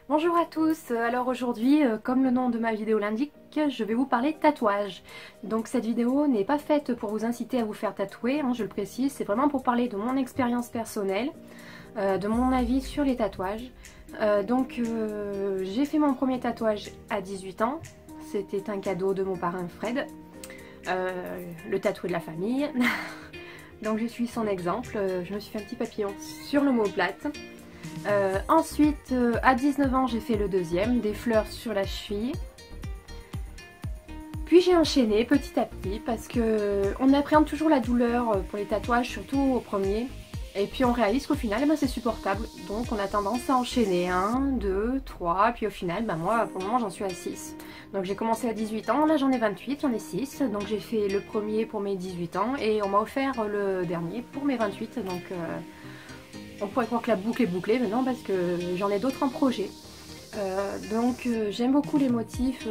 Bonjour à tous, alors aujourd'hui, comme le nom de ma vidéo l'indique, je vais vous parler tatouage. Donc cette vidéo n'est pas faite pour vous inciter à vous faire tatouer, hein, je le précise, c'est vraiment pour parler de mon expérience personnelle, de mon avis sur les tatouages. J'ai fait mon premier tatouage à 18 ans, c'était un cadeau de mon parrain Fred, le tatoué de la famille. Donc je suis son exemple, je me suis fait un petit papillon sur l'omoplate. Ensuite, à 19 ans, j'ai fait le deuxième, des fleurs sur la cheville. Puis j'ai enchaîné petit à petit parce que on appréhende toujours la douleur pour les tatouages, surtout au premier. Et puis on réalise qu'au final, c'est supportable. Donc on a tendance à enchaîner 1, 2, 3, puis au final, moi pour le moment j'en suis à 6. Donc j'ai commencé à 18 ans, là j'en ai 28, j'en ai 6. Donc j'ai fait le premier pour mes 18 ans et on m'a offert le dernier pour mes 28. Donc on pourrait croire que la boucle est bouclée, mais non, parce que j'en ai d'autres en projet. J'aime beaucoup les motifs,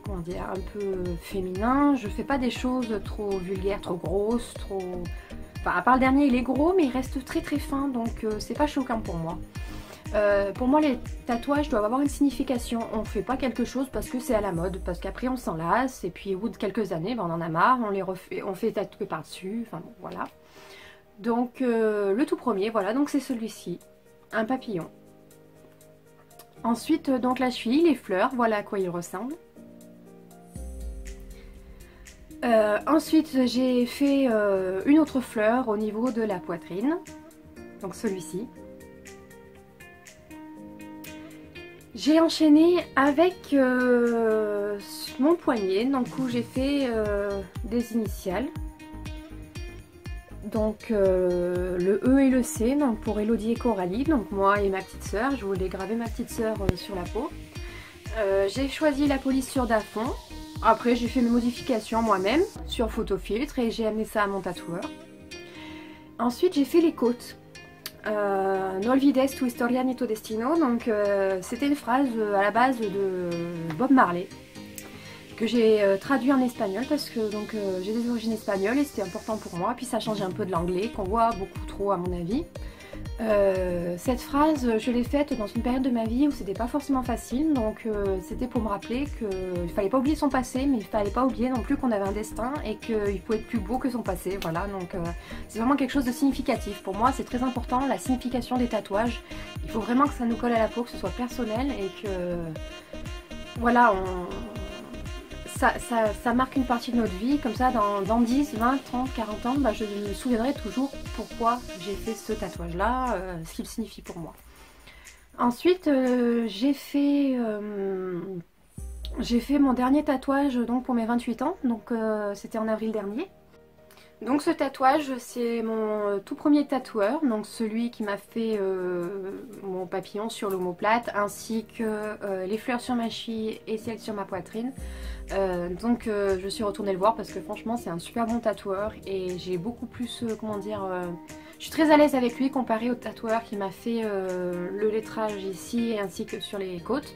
comment dire, un peu féminins. Je fais pas des choses trop vulgaires, trop grosses, trop... Enfin, à part le dernier, il est gros, mais il reste très très fin, donc c'est pas choquant pour moi. Pour moi, les tatouages doivent avoir une signification. On fait pas quelque chose parce que c'est à la mode, parce qu'après on s'en lasse, et puis au bout de quelques années, on en a marre, on les refait, on fait tatouer par-dessus, enfin bon, voilà. Donc le tout premier, voilà, donc c'est celui-ci, un papillon. Ensuite, donc la cheville, les fleurs, voilà à quoi il ressemble. Ensuite, j'ai fait une autre fleur au niveau de la poitrine, donc celui-ci. J'ai enchaîné avec mon poignet, donc où j'ai fait des initiales. Donc le E et le C, donc pour Elodie et Coralie, donc moi et ma petite sœur, je voulais graver ma petite sœur sur la peau. J'ai choisi la police sur Dafond, après j'ai fait mes modifications moi-même sur Photofiltre et j'ai amené ça à mon tatoueur. Ensuite j'ai fait les côtes, No olvides tu historia ni tu destino, donc c'était une phrase à la base de Bob Marley, que j'ai traduit en espagnol parce que j'ai des origines espagnoles et c'était important pour moi, puis ça changeait un peu de l'anglais qu'on voit beaucoup trop à mon avis. Cette phrase je l'ai faite dans une période de ma vie où c'était pas forcément facile, donc c'était pour me rappeler qu'il fallait pas oublier son passé, mais il fallait pas oublier non plus qu'on avait un destin et qu'il pouvait être plus beau que son passé, voilà. Donc c'est vraiment quelque chose de significatif. Pour moi c'est très important la signification des tatouages, il faut vraiment que ça nous colle à la peau, que ce soit personnel et que voilà, ça marque une partie de notre vie, comme ça dans 10, 20, 30, 40 ans, je me souviendrai toujours pourquoi j'ai fait ce tatouage là, ce qu'il signifie pour moi. Ensuite j'ai fait mon dernier tatouage donc pour mes 28 ans, donc c'était en avril dernier. Donc ce tatouage c'est mon tout premier tatoueur, donc celui qui m'a fait mon papillon sur l'omoplate ainsi que les fleurs sur ma cheville et celles sur ma poitrine. Je suis retournée le voir parce que franchement c'est un super bon tatoueur et j'ai beaucoup plus, je suis très à l'aise avec lui comparé au tatoueur qui m'a fait le lettrage ici ainsi que sur les côtes.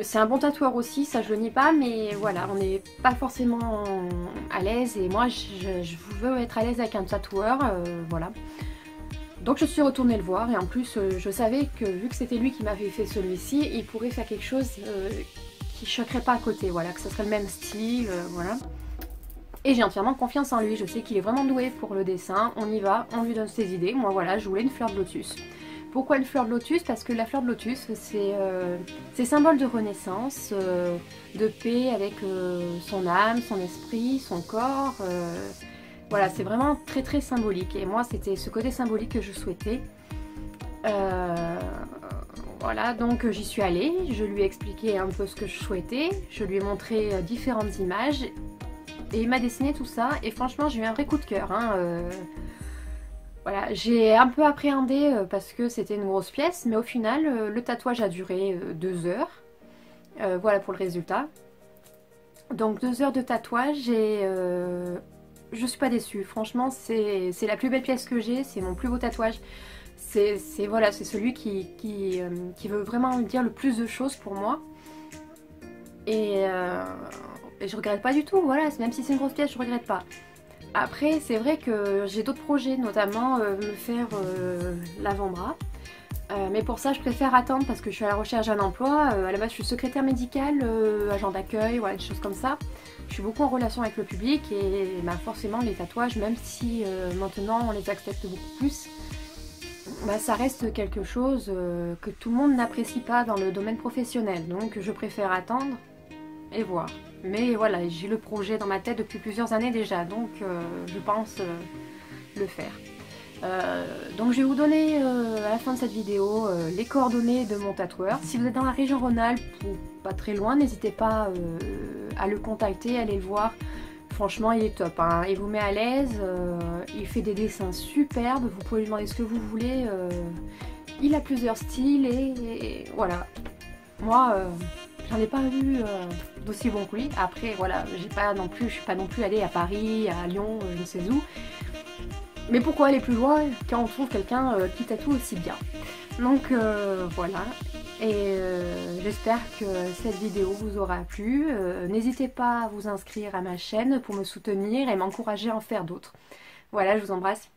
C'est un bon tatoueur aussi, ça je le nie pas, mais voilà, on n'est pas forcément à l'aise et moi je veux être à l'aise avec un tatoueur, voilà. Donc je suis retournée le voir et en plus je savais que vu que c'était lui qui m'avait fait celui-ci, il pourrait faire quelque chose qui choquerait pas à côté, voilà, que ce serait le même style, voilà. Et j'ai entièrement confiance en lui, je sais qu'il est vraiment doué pour le dessin, on y va, on lui donne ses idées. Moi voilà, je voulais une fleur de lotus. Pourquoi une fleur de lotus? Parce que la fleur de lotus c'est symbole de renaissance, de paix avec son âme, son esprit, son corps. Voilà, c'est vraiment très très symbolique et moi c'était ce côté symbolique que je souhaitais. Voilà, donc j'y suis allée, je lui ai expliqué un peu ce que je souhaitais, je lui ai montré différentes images et il m'a dessiné tout ça et franchement j'ai eu un vrai coup de cœur, hein. Voilà, j'ai un peu appréhendé parce que c'était une grosse pièce, mais au final le tatouage a duré 2 heures. Voilà pour le résultat. Donc 2 heures de tatouage et je suis pas déçue. Franchement c'est la plus belle pièce que j'ai, c'est mon plus beau tatouage. C'est voilà, c'est celui qui veut vraiment dire le plus de choses pour moi. Et je regrette pas du tout, voilà, même si c'est une grosse pièce, je regrette pas. Après, c'est vrai que j'ai d'autres projets, notamment me faire l'avant-bras. Mais pour ça je préfère attendre parce que je suis à la recherche d'un emploi. À la base je suis secrétaire médicale, agent d'accueil, voilà, des choses comme ça. Je suis beaucoup en relation avec le public et bah, forcément les tatouages, même si maintenant on les accepte beaucoup plus, bah, ça reste quelque chose que tout le monde n'apprécie pas dans le domaine professionnel. Donc je préfère attendre et voir. Mais voilà, j'ai le projet dans ma tête depuis plusieurs années déjà, donc je pense le faire. Donc je vais vous donner à la fin de cette vidéo les coordonnées de mon tatoueur. Si vous êtes dans la région Rhône-Alpes ou pas très loin, n'hésitez pas à le contacter, allez le voir. Franchement il est top, hein. Il vous met à l'aise, il fait des dessins superbes, vous pouvez lui demander ce que vous voulez. Il a plusieurs styles et voilà. Moi j'en ai pas vu d'aussi bon que lui. Après voilà, je suis pas non plus allée à Paris, à Lyon, je ne sais où. Mais pourquoi aller plus loin quand on trouve quelqu'un qui tatoue aussi bien? Donc voilà, et j'espère que cette vidéo vous aura plu. N'hésitez pas à vous inscrire à ma chaîne pour me soutenir et m'encourager à en faire d'autres. Voilà, je vous embrasse.